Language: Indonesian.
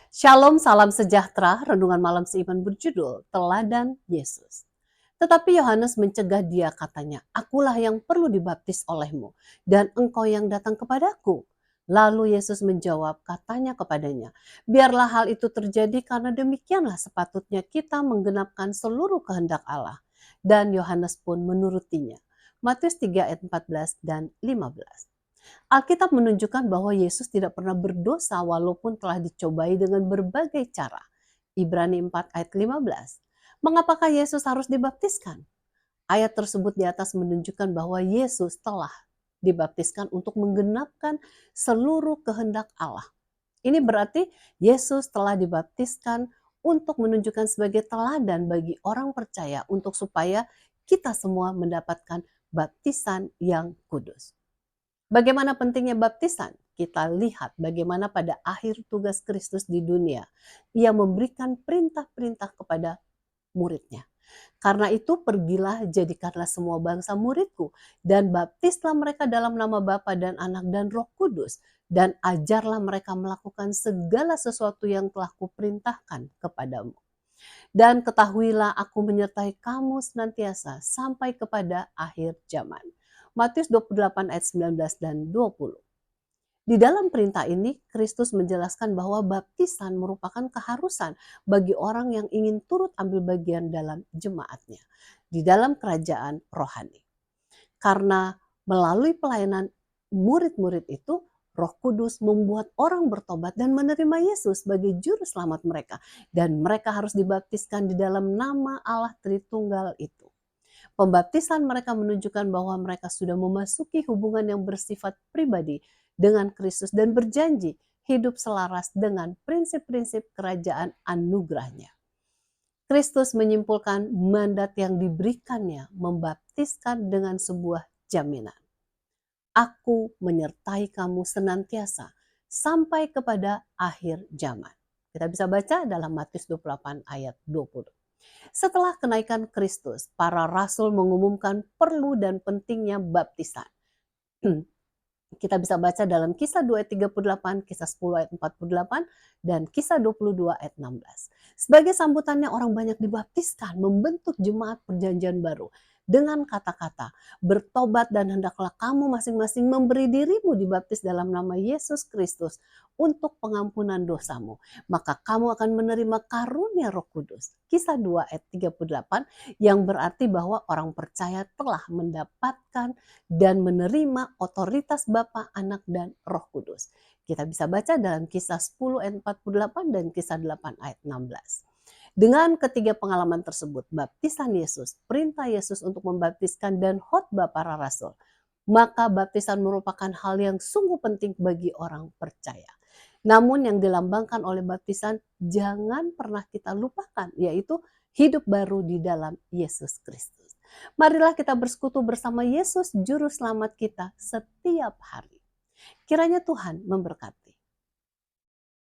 Shalom, salam sejahtera, renungan malam seiman berjudul Teladan Yesus. Tetapi Yohanes mencegah dia katanya, akulah yang perlu dibaptis olehmu, dan engkau yang datang kepadaku. Lalu Yesus menjawab katanya kepadanya, biarlah hal itu terjadi karena demikianlah sepatutnya kita menggenapkan seluruh kehendak Allah. Dan Yohanes pun menurutinya. Matius 3 ayat 14 dan 15. Alkitab menunjukkan bahwa Yesus tidak pernah berdosa walaupun telah dicobai dengan berbagai cara. Ibrani 4 ayat 15. Mengapakah Yesus harus dibaptiskan? Ayat tersebut di atas menunjukkan bahwa Yesus telah dibaptiskan untuk menggenapkan seluruh kehendak Allah. Ini berarti Yesus telah dibaptiskan untuk menunjukkan sebagai teladan bagi orang percaya untuk supaya kita semua mendapatkan baptisan yang kudus. Bagaimana pentingnya baptisan? Kita lihat bagaimana pada akhir tugas Kristus di dunia, ia memberikan perintah-perintah kepada muridnya. Karena itu pergilah jadikanlah semua bangsa muridku dan baptislah mereka dalam nama Bapa dan Anak dan Roh Kudus dan ajarlah mereka melakukan segala sesuatu yang telah kuperintahkan kepadamu. Dan ketahuilah aku menyertai kamu senantiasa sampai kepada akhir zaman. Matius 28 ayat 19 dan 20. Di dalam perintah ini, Kristus menjelaskan bahwa baptisan merupakan keharusan bagi orang yang ingin turut ambil bagian dalam jemaatnya di dalam kerajaan rohani. Karena melalui pelayanan murid-murid itu, Roh Kudus membuat orang bertobat dan menerima Yesus sebagai juru selamat mereka. Dan mereka harus dibaptiskan di dalam nama Allah Tritunggal itu. Pembaptisan mereka menunjukkan bahwa mereka sudah memasuki hubungan yang bersifat pribadi dengan Kristus dan berjanji hidup selaras dengan prinsip-prinsip kerajaan anugerahnya. Kristus menyimpulkan mandat yang diberikannya membaptiskan dengan sebuah jaminan. Aku menyertai kamu senantiasa sampai kepada akhir zaman. Kita bisa baca dalam Matius 28 ayat 20. Setelah kenaikan Kristus, para rasul mengumumkan perlu dan pentingnya baptisan. Kita bisa baca dalam Kisah 2 ayat 38, Kisah 10 ayat 48, dan Kisah 22 ayat 16. Sebagai sambutannya orang banyak dibaptiskan, membentuk jemaat perjanjian baru dengan kata-kata, bertobat dan hendaklah kamu masing-masing memberi dirimu dibaptis dalam nama Yesus Kristus untuk pengampunan dosamu. Maka kamu akan menerima karunia Roh Kudus. Kisah 2 ayat 38 yang berarti bahwa orang percaya telah mendapatkan dan menerima otoritas Bapa, Anak, dan Roh Kudus. Kita bisa baca dalam Kisah 10 ayat 48 dan Kisah 8 ayat 16. Dengan ketiga pengalaman tersebut, baptisan Yesus, perintah Yesus untuk membaptiskan dan khotbah para rasul, maka baptisan merupakan hal yang sungguh penting bagi orang percaya. Namun yang dilambangkan oleh baptisan jangan pernah kita lupakan, yaitu hidup baru di dalam Yesus Kristus. Marilah kita bersekutu bersama Yesus, Juru Selamat kita setiap hari. Kiranya Tuhan memberkati.